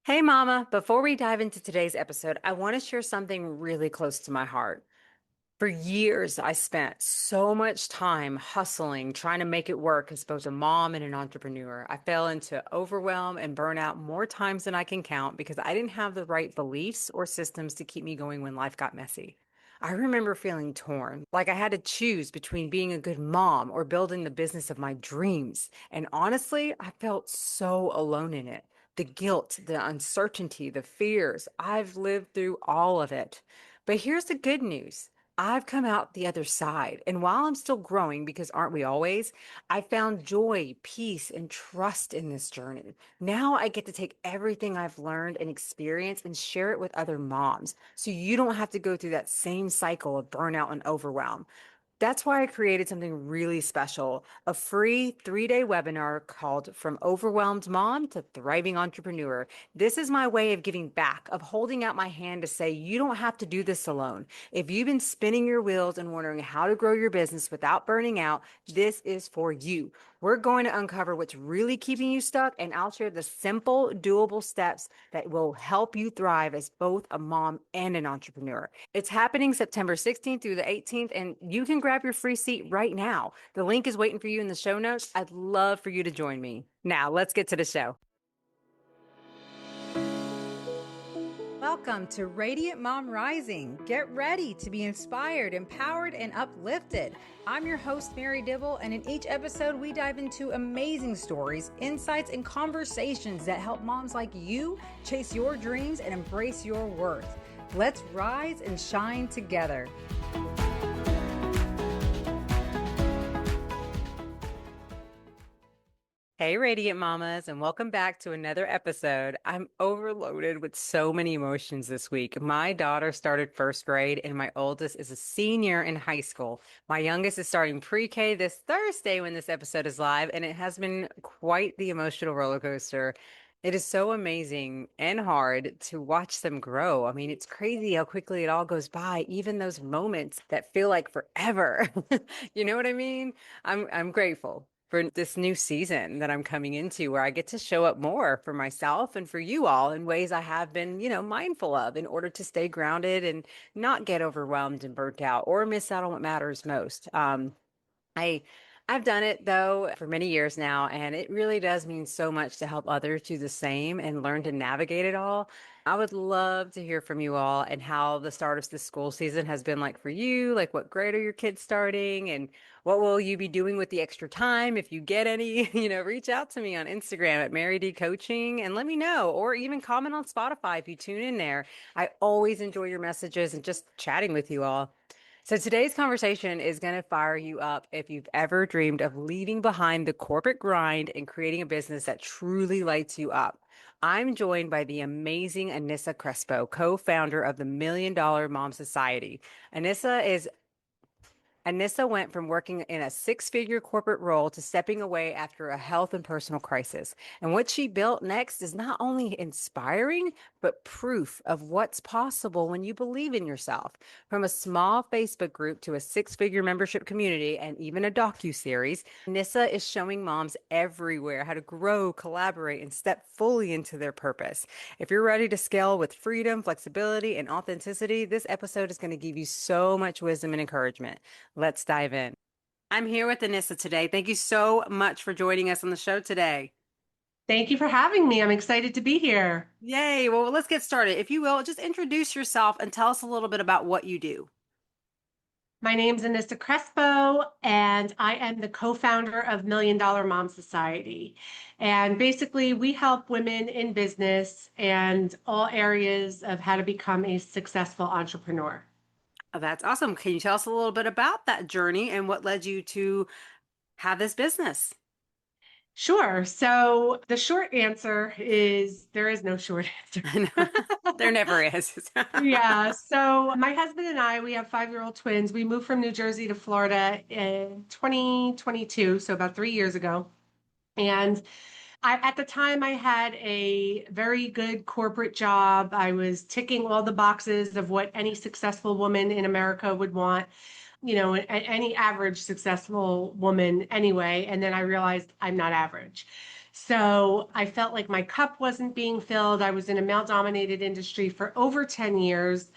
Hey, Mama. Before we dive into today's episode, I want to share something really close to my heart. For years, I spent so much time hustling, trying to make it work as both a mom and an entrepreneur. I fell into overwhelm and burnout more times than I can count because I didn't have the right beliefs or systems to keep me going when life got messy. I remember feeling torn, like I had to choose between being a good mom or building the business of my dreams. And honestly, I felt so alone in it. The guilt, the uncertainty, the fears, I've lived through all of it. But here's the good news. I've come out the other side. And while I'm still growing, because aren't we always, I found joy, peace, and trust in this journey. Now I get to take everything I've learned and experienced and share it with other moms. So you don't have to go through that same cycle of burnout and overwhelm. That's why I created something really special, a free 3-day webinar called From Overwhelmed Mom to Thriving Entrepreneur. This is my way of giving back, of holding out my hand to say, you don't have to do this alone. If you've been spinning your wheels and wondering how to grow your business without burning out, this is for you. We're going to uncover what's really keeping you stuck, and I'll share the simple, doable steps that will help you thrive as both a mom and an entrepreneur. It's happening September 16th through the 18th, and you can grab your free seat right now. The link is waiting for you in the show notes. I'd love for you to join me. Now, let's get to the show. Welcome to Radiant Mom Rising. Get ready to be inspired, empowered, and uplifted. I'm your host, Mary Dibble, and in each episode, we dive into amazing stories, insights, and conversations that help moms like you chase your dreams and embrace your worth. Let's rise and shine together. Hey, Radiant Mamas, and welcome back to another episode. I'm overloaded with so many emotions this week. My daughter started first grade, and my oldest is a senior in high school. My youngest is starting pre-K this Thursday when this episode is live, and it has been quite the emotional roller coaster. It is so amazing and hard to watch them grow. I mean, it's crazy how quickly it all goes by, even those moments that feel like forever. You know what I mean? I'm grateful for this new season that I'm coming into where I get to show up more for myself and for you all in ways I have been, mindful of in order to stay grounded and not get overwhelmed and burnt out or miss out on what matters most. I I've done it though for many years now, and it really does mean so much to help others do the same and learn to navigate it all. I would love to hear from you all and how the start of this school season has been like for you. Like, what grade are your kids starting, and what will you be doing with the extra time if you get any? Reach out to me on Instagram at Mary D Coaching and let me know, or even comment on Spotify if you tune in there. I always enjoy your messages and just chatting with you all. So today's conversation is going to fire you up if you've ever dreamed of leaving behind the corporate grind and creating a business that truly lights you up. I'm joined by the amazing Anisa Crespo, co-founder of the Million Dollar Mom Society. Anissa is Anissa went from working in a six-figure corporate role to stepping away after a health and personal crisis. And what she built next is not only inspiring, but proof of what's possible when you believe in yourself. From a small Facebook group to a six-figure membership community and even a docu-series, Anissa is showing moms everywhere how to grow, collaborate, and step fully into their purpose. If you're ready to scale with freedom, flexibility, and authenticity, this episode is going to give you so much wisdom and encouragement. Let's dive in. I'm here with Anissa today. Thank you so much for joining us on the show today. Thank you for having me. I'm excited to be here. Yay. Well, let's get started. If you will, just introduce yourself and tell us a little bit about what you do. My name's Anisa Crespo, and I am the co-founder of Million Dollar Mom Society. And basically, we help women in business and all areas of how to become a successful entrepreneur. Oh, that's awesome. Can you tell us a little bit about that journey and what led you to have this business? Sure. So the short answer is there is no short answer. I know. There never is. Yeah. So my husband and I, we have 5-year-old twins. We moved from New Jersey to Florida in 2022, so about 3 years ago. And at the time, I had a very good corporate job. I was ticking all the boxes of what any successful woman in America would want, any average successful woman anyway. And then I realized I'm not average. So I felt like my cup wasn't being filled. I was in a male dominated industry for over 10 years.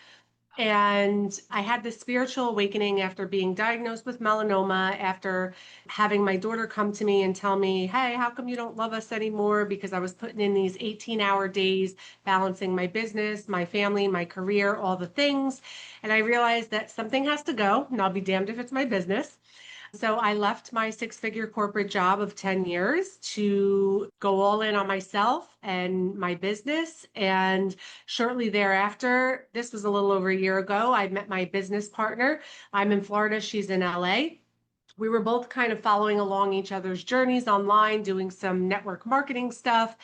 And I had this spiritual awakening after being diagnosed with melanoma, after having my daughter come to me and tell me, "Hey, how come you don't love us anymore?" Because I was putting in these 18-hour days, balancing my business, my family, my career, all the things. And I realized that something has to go, and I'll be damned if it's my business. So I left my six-figure corporate job of 10 years to go all in on myself and my business. And shortly thereafter, this was a little over a year ago, I met my business partner. I'm in Florida, she's in LA. We were both kind of following along each other's journeys online, doing some network marketing stuff.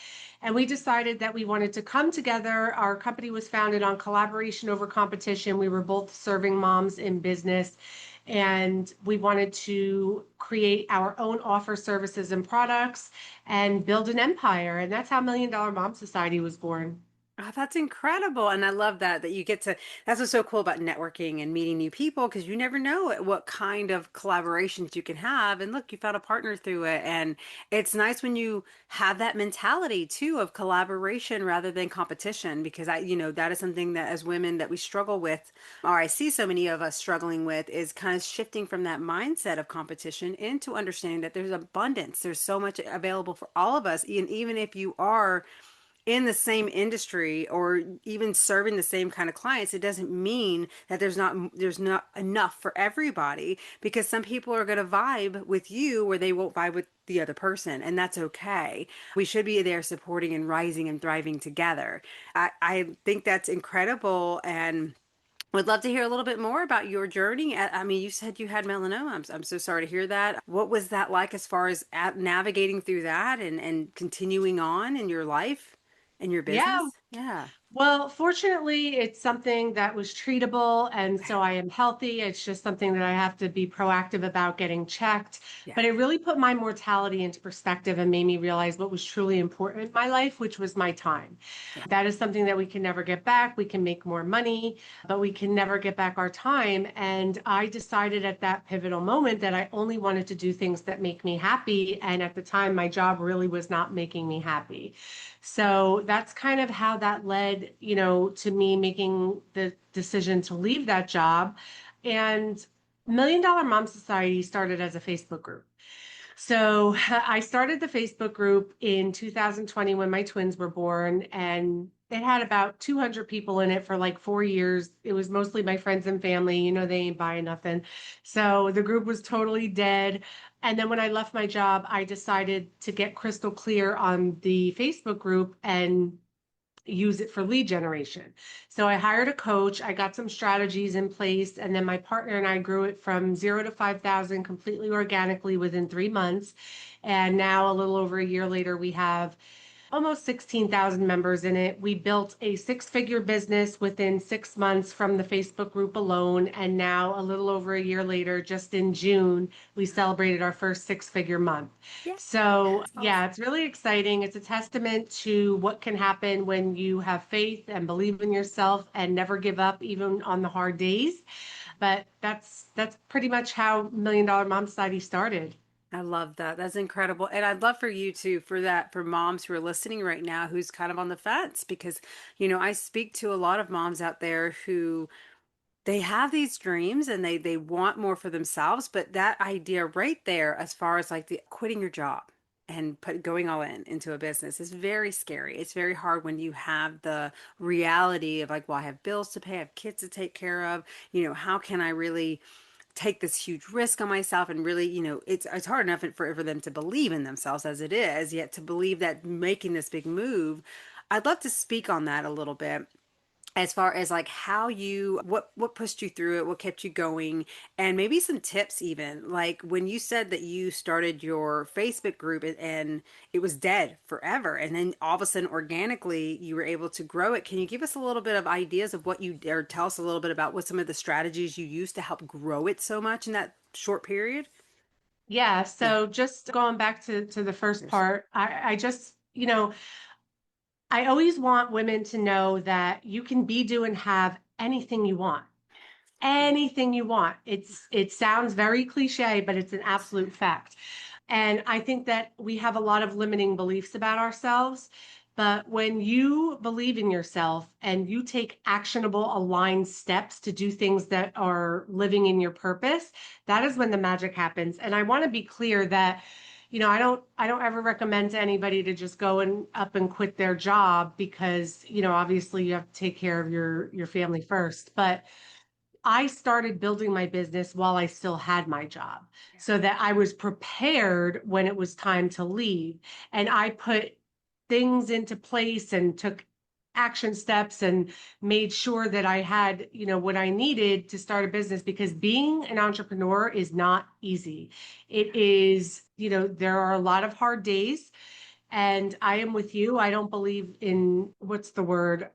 And we decided that we wanted to come together. Our company was founded on collaboration over competition. We were both serving moms in business, and we wanted to create our own offer, services, and products and build an empire. And that's how Million Dollar Mom Society was born. Oh, that's incredible. And I love that you get to, that's what's so cool about networking and meeting new people because you never know what kind of collaborations you can have. And look, you found a partner through it. And it's nice when you have that mentality too of collaboration rather than competition because that is something that as women that we struggle with, or I see so many of us struggling with, is kind of shifting from that mindset of competition into understanding that there's abundance. There's so much available for all of us. And even if you are in the same industry or even serving the same kind of clients, it doesn't mean that there's not enough for everybody because some people are going to vibe with you where they won't vibe with the other person, and that's okay. We should be there supporting and rising and thriving together. I think that's incredible and would love to hear a little bit more about your journey. I mean, you said you had melanoma. I'm so sorry to hear that. What was that like as far as navigating through that and continuing on in your life and your Yeah. business? Yeah. Well, fortunately, it's something that was treatable, and Okay. so I am healthy. It's just something that I have to be proactive about getting checked. Yeah. But it really put my mortality into perspective and made me realize what was truly important in my life, which was my time. Yeah. That is something that we can never get back. We can make more money, but we can never get back our time. And I decided at that pivotal moment that I only wanted to do things that make me happy. And at the time, my job really was not making me happy. So that's kind of how that led, to me making the decision to leave that job. And Million Dollar Mom Society started as a Facebook group. So I started the Facebook group in 2020 when my twins were born, and it had about 200 people in it for like 4 years. It was mostly my friends and family. They ain't buying nothing. So the group was totally dead. And then when I left my job, I decided to get crystal clear on the Facebook group and use it for lead generation. So I hired a coach, I got some strategies in place, and then my partner and I grew it from 0 to 5,000 completely organically within 3 months. And now, a little over a year later, we have almost 16,000 members in it. We built a six-figure business within 6 months from the Facebook group alone. And now, a little over a year later, just in June, we celebrated our first six-figure month. Yeah. So, That's yeah, awesome. it's really exciting. It's a testament to what can happen when you have faith and believe in yourself and never give up, even on the hard days. But that's pretty much how Million Dollar Mom Society started. I love that. That's incredible. And I'd love for you to, for that, for moms who are listening right now, who's kind of on the fence, because, I speak to a lot of moms out there who they have these dreams and they want more for themselves, but that idea right there, as far as like the quitting your job and going all in into a business is very scary. It's very hard when you have the reality of like, well, I have bills to pay, I have kids to take care of, how can I really take this huge risk on myself and really, it's hard enough for them to believe in themselves as it is, yet to believe that making this big move. I'd love to speak on that a little bit as far as like how you what pushed you through it, what kept you going, and maybe some tips even like when you said that you started your Facebook group and it was dead forever and then all of a sudden organically you were able to grow it. Can you give us a little bit of ideas of what you or tell us a little bit about what some of the strategies you used to help grow it so much in that short period? Yeah, Yeah. so just going back to the first Yes. part, I just, I always want women to know that you can be, do, and have anything you want. Anything you want. It sounds very cliche, but it's an absolute fact. And I think that we have a lot of limiting beliefs about ourselves. But when you believe in yourself and you take actionable, aligned steps to do things that are living in your purpose, that is when the magic happens. And I want to be clear that, I don't ever recommend to anybody to just go and up and quit their job because, obviously you have to take care of your family first. But I started building my business while I still had my job Yeah. so that I was prepared when it was time to leave. And I put things into place and took action steps and made sure that I had, what I needed to start a business because being an entrepreneur is not easy. It is, there are a lot of hard days. And I am with you. I don't believe in what's the word?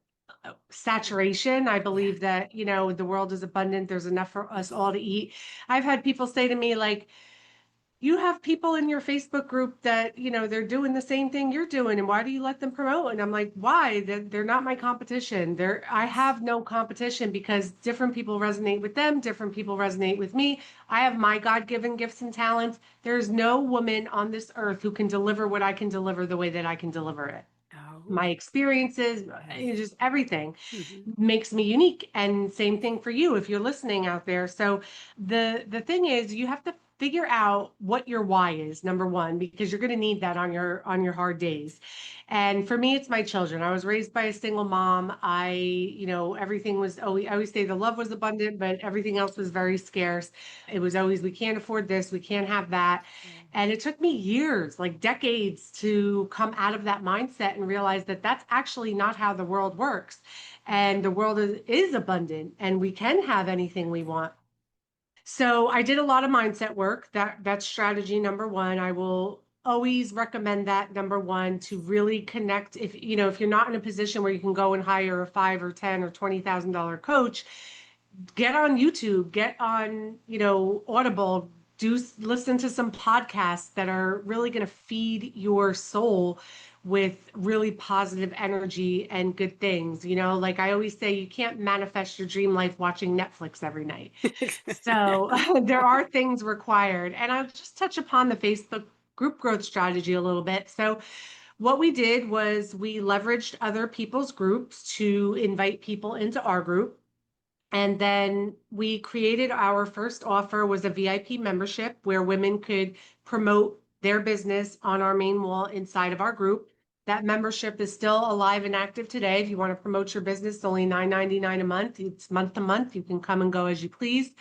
Saturation. I Yeah. believe that, the world is abundant. There's enough for us all to eat. I've had people say to me, like, you have people in your Facebook group that, they're doing the same thing you're doing. And why do you let them promote? And I'm like, why? They're not my competition. I Yes. have no competition because different people resonate with them. Different people resonate with me. I have my God-given gifts and talents. There's no woman on this earth who can deliver what I can deliver the way that I can deliver it. Oh, My experiences, yes. just everything Hmm. makes me unique. And same thing for you if you're listening out there. So the thing is you have to figure out what your why is, number one, because you're going to need that on your hard days. And for me, it's my children. I was raised by a single mom. Everything was always, I always say the love was abundant, but everything else was very scarce. It was always, we can't afford this, we can't have that. And it took me years, like decades, to come out of that mindset and realize that that's actually not how the world works. Yeah. And the world is abundant and we can have anything we want. So I did a lot of mindset work. That's strategy number one. I will always recommend that number one to really connect. If you're not in a position where you can go and hire a five or ten or $20,000 coach, get on YouTube, get on, Audible, listen to some podcasts that are really going to feed your soul with really positive energy and good things. Like I always say, you can't manifest your dream life watching Netflix every night. So there are things required. And I'll just touch upon the Facebook group growth strategy a little bit. So what we did was we leveraged other people's groups to invite people into our group. And then we created our first offer was a VIP membership where women could promote their business on our main wall inside of our group. That membership is still alive and active today. If you want to promote your business, it's only $9.99 a month. It's month to month. You can come and go as you please.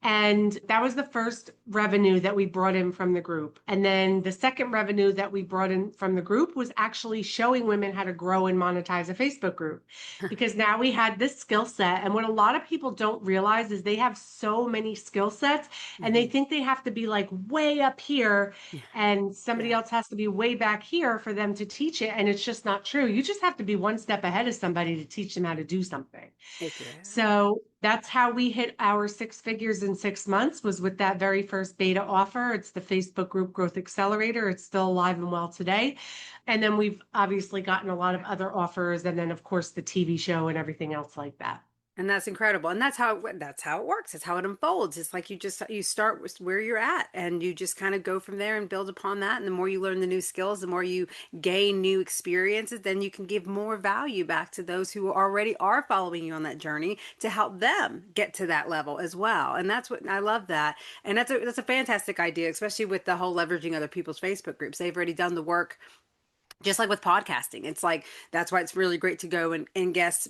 And that was the first revenue that we brought in from the group. And then the second revenue that we brought in from the group was actually showing women how to grow and monetize a Facebook group. Because now we had this skill set. And what a lot of people don't realize is they have so many skill sets and they Hmm. think they have to be like way up here Yeah. and somebody Yeah. else has to be way back here for them to teach it. And it's just not true. You just have to be one step ahead of somebody to teach them how to do something. Heck yeah. So that's how we hit our six figures in 6 months was with that very first beta offer. It's the Facebook Group Growth Accelerator. It's still alive and well today. And then we've obviously gotten a lot of other offers and then of course the TV show and everything else like that. And that's incredible. And that's how it works. It's how it unfolds. It's like you start with where you're at and you just kind of go from there and build upon that. And the more you learn the new skills, the more you gain new experiences, then you can give more value back to those who already are following you on that journey to help them get to that level as well. And that's what I love that. And that's a fantastic idea, especially with the whole leveraging other people's Facebook groups. They've already done the work just like with podcasting. It's like that's why it's really great to go and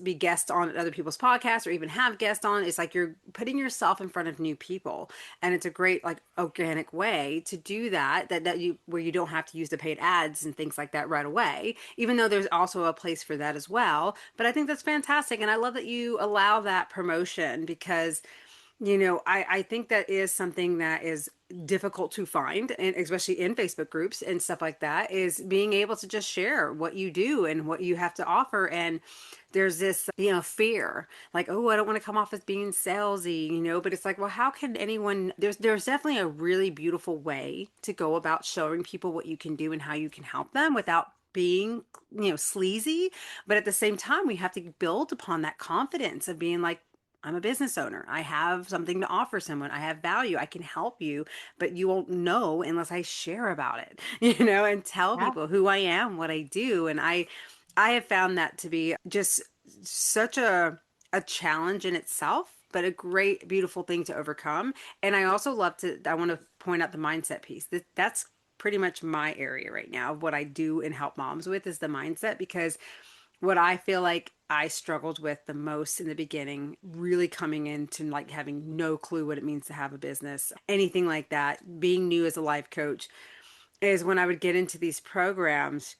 be guests on other people's podcasts or even have guests on. It's like you're putting yourself in front of new people, and it's a great like organic way to do that you where you don't have to use the paid ads and things like that right away, even though there's also a place for that as well. But I think that's fantastic, and I love that you allow that promotion because I think that is something that is difficult to find, and especially in Facebook groups and stuff like that, is being able to just share what you do and what you have to offer. And there's this, fear, like, oh, I don't want to come off as being salesy, but it's like, well, how can anyone, there's definitely a really beautiful way to go about showing people what you can do and how you can help them without being, sleazy. But at the same time, we have to build upon that confidence of being like, I'm a business owner. I have something to offer someone. I have value. I can help you, but you won't know unless I share about it, and tell Yeah. people who I am, what I do. And I have found that to be just such a challenge in itself, but a great, beautiful thing to overcome. And I also love to, I want to point out the mindset piece. That's pretty much my area right now. What I do and help moms with is the mindset, because what I feel like I struggled with the most in the beginning, really coming into like having no clue what it means to have a business, anything like that, being new as a life coach, is when I would get into these programs,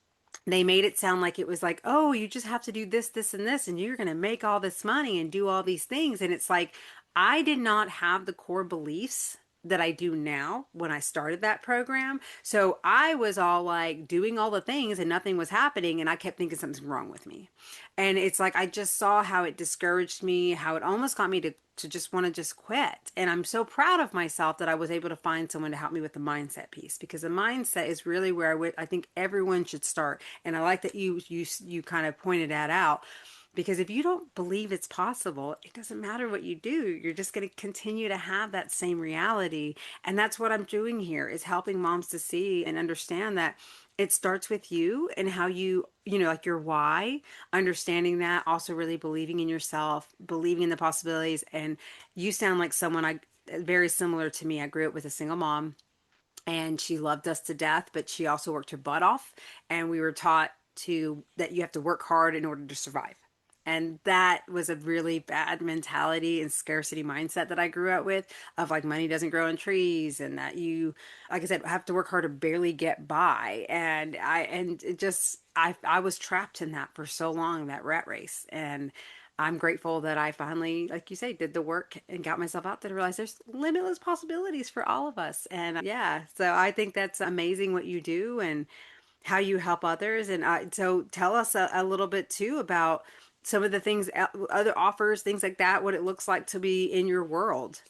they made it sound like it was like, oh, you just have to do this, this, and this, and you're going to make all this money and do all these things. And it's like, I did not have the core beliefs that I do now when I started that program. So I was all like doing all the things and nothing was happening. And I kept thinking something's wrong with me. And it's like, I just saw how it discouraged me, how it almost got me to just want to just quit. And I'm so proud of myself that I was able to find someone to help me with the mindset piece, because the mindset is really where I think everyone should start. And I like that you kind of pointed that out, because if you don't believe it's possible, it doesn't matter what you do. You're just going to continue to have that same reality. And that's what I'm doing here, is helping moms to see and understand that it starts with you and how like your why, understanding that, also really believing in yourself, believing in the possibilities. And you sound like someone very similar to me. I grew up with a single mom, and she loved us to death, but she also worked her butt off. And we were taught to that you have to work hard in order to survive. And that was a really bad mentality and scarcity mindset that I grew up with, of like money doesn't grow on trees, and that you, like I said, have to work hard to barely get by. And it just, I was trapped in that for so long, that rat race. And I'm grateful that I finally, like you say, did the work and got myself out there to realize there's limitless possibilities for all of us. And yeah, so I think that's amazing what you do and how you help others. And so tell us a little bit too about some of the things, other offers, things like that, what it looks like to be in your world.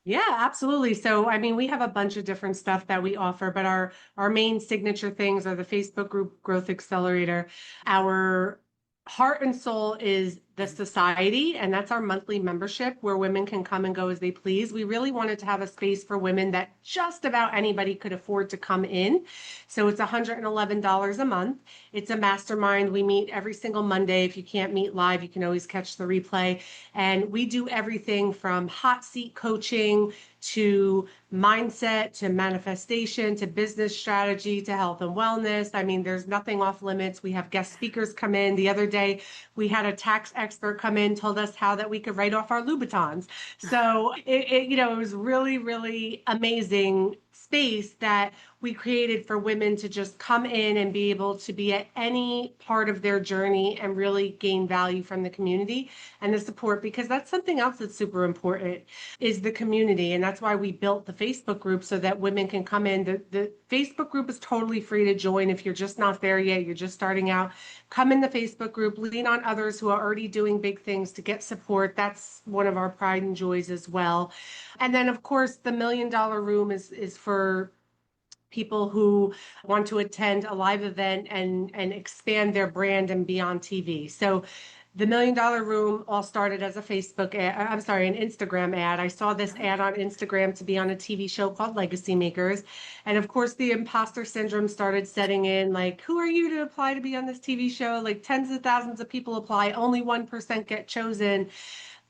Yeah, absolutely. So, I mean, we have a bunch of different stuff that we offer, but our main signature things are the Facebook group Growth Accelerator. Our heart and soul is the society, and that's our monthly membership where women can come and go as they please. We really wanted to have a space for women that just about anybody could afford to come in. So it's $111 a month. It's a mastermind. We meet every single Monday. If you can't meet live, you can always catch the replay. And we do everything from hot seat coaching to mindset to manifestation to business strategy to health and wellness. I mean, there's nothing off limits. We have guest speakers come in. The other day, we had a tax expert come in, told us how that we could write off our Louboutins. So it was really, really amazing space that we created for women to just come in and be able to be at any part of their journey and really gain value from the community and the support, because that's something else that's super important is the community. And that's why we built the Facebook group so that women can come in. The Facebook group is totally free to join if you're just not there yet, you're just starting out. Come in the Facebook group, lean on others who are already doing big things to get support. That's one of our pride and joys as well. And then of course the $1 million room is for people who want to attend a live event and expand their brand and be on TV. So the $1 million room all started as a Facebook ad, I'm sorry, an Instagram ad. I saw this ad on Instagram to be on a TV show called Legacy Makers. And of course, the imposter syndrome started setting in, like, who are you to apply to be on this TV show? Like tens of thousands of people apply, only 1% get chosen.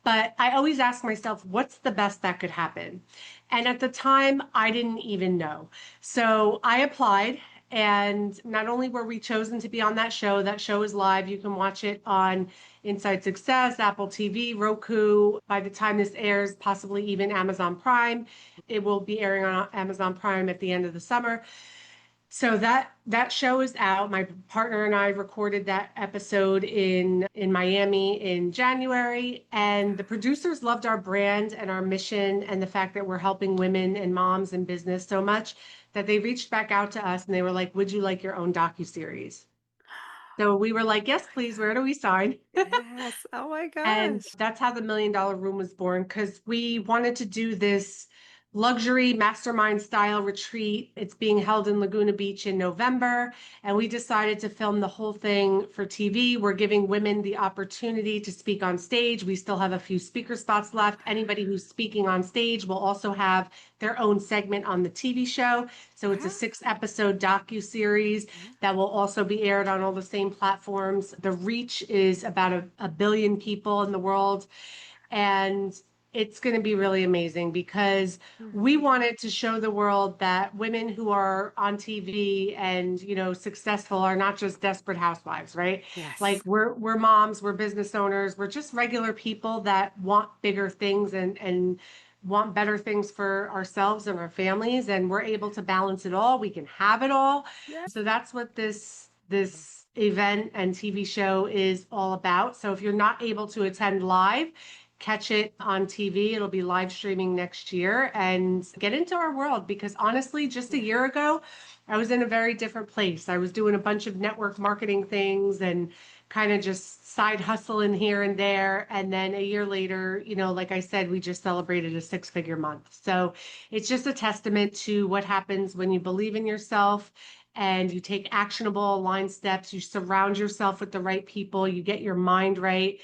But I always ask myself, what's the best that could happen? And at the time, I didn't even know. So I applied, and not only were we chosen to be on that show is live. You can watch it on Inside Success, Apple TV, Roku. By the time this airs, possibly even Amazon Prime. It will be airing on Amazon Prime at the end of the summer. So that show is out. My partner and I recorded that episode in Miami in January, and the producers loved our brand and our mission and the fact that we're helping women and moms in business so much that they reached back out to us and they were like, "Would you like your own docuseries?" So we were like, "Yes, please. Where do we sign?" Yes. Oh my And gosh. that's how the $1 million room was born, because we wanted to do this luxury mastermind style retreat. It's being held in Laguna Beach in November, and we decided to film the whole thing for TV. We're giving women the opportunity to speak on stage. We still have a few speaker spots left. Anybody who's speaking on stage will also have their own segment on the TV show. So it's a Wow. 6 episode docu-series that will also be aired on all the same platforms. The reach is about a billion people in the world, and it's going to be really amazing because we Mhm. wanted to show the world that women who are on TV and, successful are not just desperate housewives, right? Yes. Like we're moms, we're business owners, we're just regular people that want bigger things and want better things for ourselves and our families, and we're able to balance it all. We can have it all. Yeah. So that's what this event and TV show is all about. So if you're not able to attend live, catch it on TV. It'll be live streaming next year, and get into our world, because honestly, just a Yeah. year ago, I was in a very different place. I was doing a bunch of network marketing things and kind of just side hustling here and there. And then a year later, like I said, we just celebrated a 6 figure month. So it's just a testament to what happens when you believe in yourself and you take actionable aligned steps, you surround yourself with the right people, you get your mind right.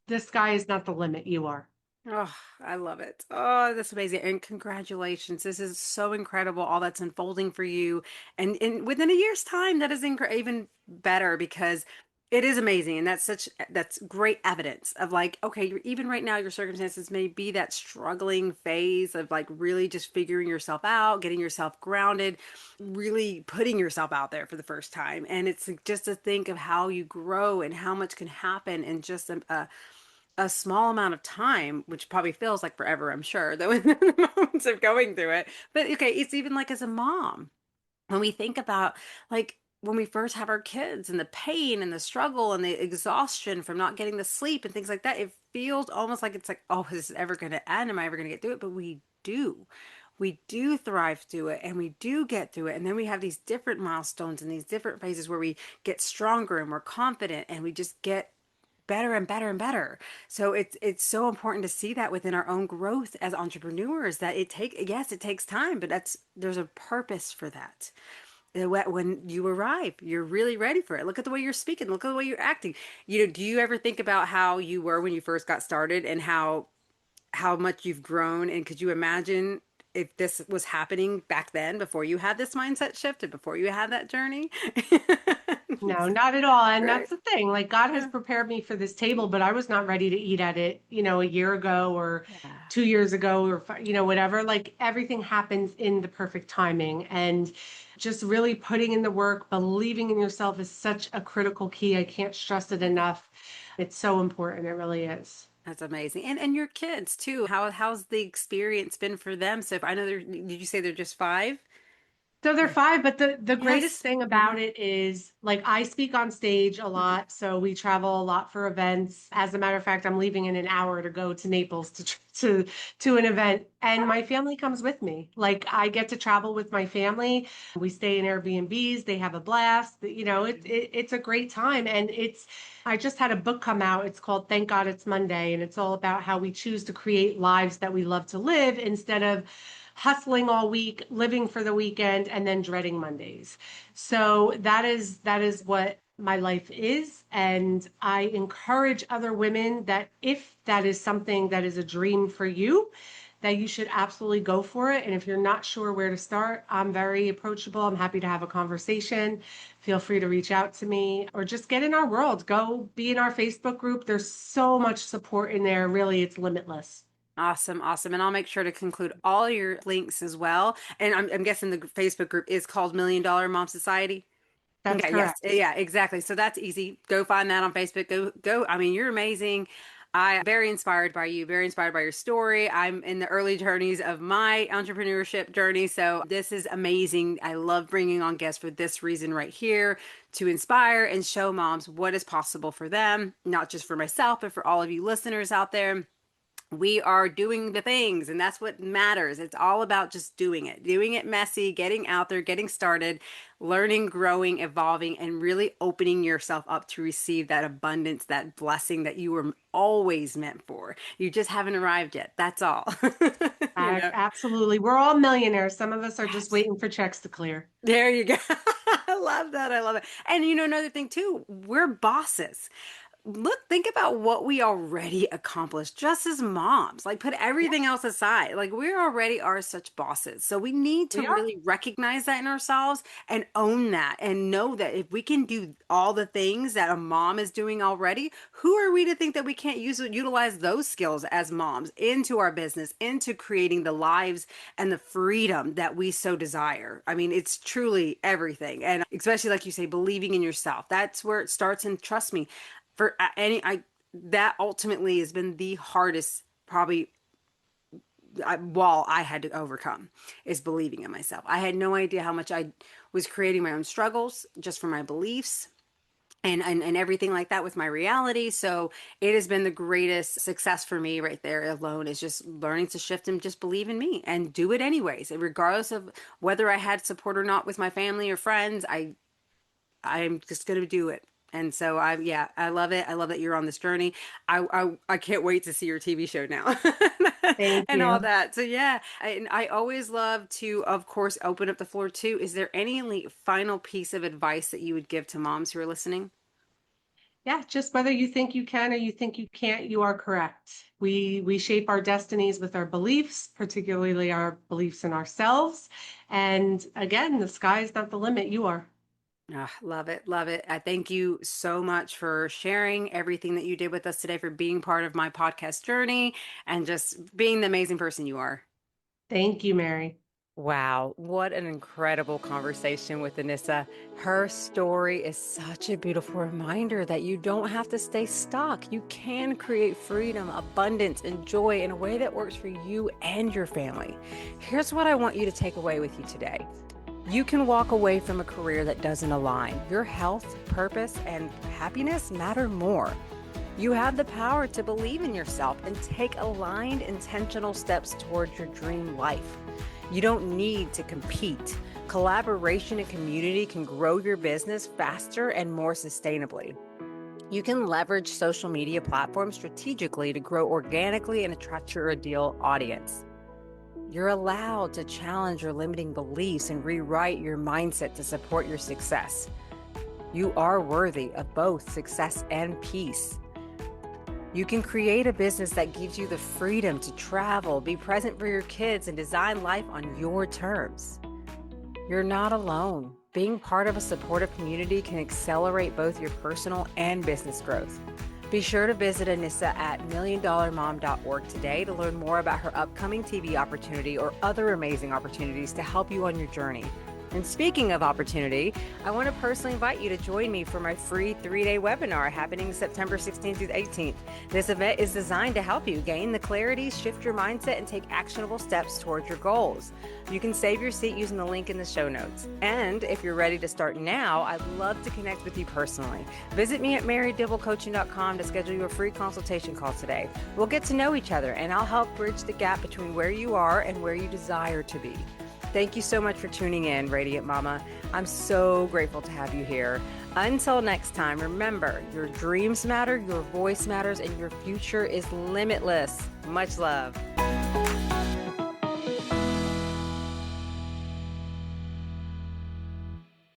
The sky is not the limit. You are. Oh, I love it. Oh, that's amazing. And congratulations. This is so incredible, all that's unfolding for you. And within a year's time, that is even better because it is amazing. And that's great evidence of like, okay, you're even right now, your circumstances may be that struggling phase of like really just figuring yourself out, getting yourself grounded, really putting yourself out there for the first time. And it's like just to think of how you grow and how much can happen in just a small amount of time, which probably feels like forever, I'm sure, though in the moments of going through it. But okay, it's even like as a mom, when we think about like when we first have our kids and the pain and the struggle and the exhaustion from not getting the sleep and things like that, it feels almost like it's like, oh, is this ever going to end? Am I ever going to get through it? But we do. We do thrive through it and we do get through it. And then we have these different milestones and these different phases where we get stronger and more confident and we just get better and better and better. So it's so important to see that within our own growth as entrepreneurs that yes, it takes time, but there's a purpose for that. When you arrive, you're really ready for it. Look at the way you're speaking, look at the way you're acting. Do you ever think about how you were when you first got started and how much you've grown? And could you imagine if this was happening back then before you had this mindset shift and before you had that journey? No, not at all. And Right. that's the thing. Like, God has Yeah. prepared me for this table, but I was not ready to eat at it, a year ago or Yeah. 2 years ago or, whatever. Like, everything happens in the perfect timing. And just really putting in the work, believing in yourself is such a critical key. I can't stress it enough. It's so important. It really is. That's amazing. And your kids too. How's the experience been for them? So if I know did you say they're just 5? So they're Yeah. five, but the greatest Yes. thing Hmm. about it is, like, I speak on stage a Hmm. lot, so we travel a lot for events. As a matter of fact, I'm leaving in an hour to go to Naples to an event, and my family comes with me. Like, I get to travel with my family. We stay in Airbnbs. They have a blast. It's a great time, and I just had a book come out. It's called Thank God It's Monday, and it's all about how we choose to create lives that we love to live instead of hustling all week, living for the weekend, and then dreading Mondays. So that is what my life is. And I encourage other women that if that is something that is a dream for you, that you should absolutely go for it. And if you're not sure where to start, I'm very approachable. I'm happy to have a conversation. Feel free to reach out to me or just get in our world. Go be in our Facebook group. There's so much support in there. Really, it's limitless. Awesome, awesome. And I'll make sure to conclude all your links as well. And I'm guessing the Facebook group is called Million Dollar Mom Society. That's Okay, yes. correct. Yeah, exactly. So that's easy. Go find that on Facebook. Go. I mean, you're amazing. I'm very inspired by you, very inspired by your story. I'm in the early journeys of my entrepreneurship journey. So this is amazing. I love bringing on guests for this reason right here to inspire and show moms what is possible for them, not just for myself, but for all of you listeners out there. We are doing the things, and that's what matters. It's all about just doing it messy, getting out there, getting started, learning, growing, evolving, and really opening yourself up to receive that abundance, that blessing that you were always meant for. You just haven't arrived yet. That's all. You know? Absolutely. We're all millionaires. Some of us are just Yes. waiting for checks to clear. There you go. I love that. I love it. And another thing too, we're bosses. Think about what we already accomplished just as moms. Like, put Yeah, everything else aside. Like, we already are such bosses. So, we need to we are. really recognize that in ourselves and own that and know that if we can do all the things that a mom is doing already, who are we to think that we can't utilize those skills as moms into our business, into creating the lives and the freedom that we so desire? I mean, it's truly everything. And especially, like you say, believing in yourself. That's where it starts. And trust me, for any I that ultimately has been the hardest probably wall I had to overcome, is believing in myself. I had no idea how much I was creating my own struggles just for my beliefs and everything like that with my reality. So it has been the greatest success for me right there alone, is just learning to shift and just believe in me and do it anyways. And regardless of whether I had support or not with my family or friends, I'm just going to do it. And so yeah, I love it. I love that you're on this journey. I can't wait to see your TV show now Thank and all you. that. So yeah, and I always love to, of course, open up the floor too. Is there any final piece of advice that you would give to moms who are listening? Yeah, just whether you think you can or you think you can't, you are correct. We shape our destinies with our beliefs, particularly our beliefs in ourselves. And again, the sky is not the limit. You are. Ah, love it. Love it. I thank you so much for sharing everything that you did with us today, for being part of my podcast journey, and just being the amazing person you are. Thank you, Mary. Wow, what an incredible conversation with Anissa. Her story is such a beautiful reminder that you don't have to stay stuck. You can create freedom, abundance, and joy in a way that works for you and your family. Here's what I want you to take away with you today. You can walk away from a career that doesn't align. Your health, purpose, and happiness matter more. You have the power to believe in yourself and take aligned, intentional steps towards your dream life. You don't need to compete. Collaboration and community can grow your business faster and more sustainably. You can leverage social media platforms strategically to grow organically and attract your ideal audience. You're allowed to challenge your limiting beliefs and rewrite your mindset to support your success. You are worthy of both success and peace. You can create a business that gives you the freedom to travel, be present for your kids, and design life on your terms. You're not alone. Being part of a supportive community can accelerate both your personal and business growth. Be sure to visit Anissa at milliondollarmom.org today to learn more about her upcoming TV opportunity or other amazing opportunities to help you on your journey. And speaking of opportunity, I want to personally invite you to join me for my free 3-day webinar happening September 16th through the 18th. This event is designed to help you gain the clarity, shift your mindset, and take actionable steps towards your goals. You can save your seat using the link in the show notes. And if you're ready to start now, I'd love to connect with you personally. Visit me at marydibblecoaching.com to schedule your free consultation call today. We'll get to know each other, and I'll help bridge the gap between where you are and where you desire to be. Thank you so much for tuning in, Radiant Mama. I'm so grateful to have you here. Until next time, remember, your dreams matter, your voice matters, and your future is limitless. Much love.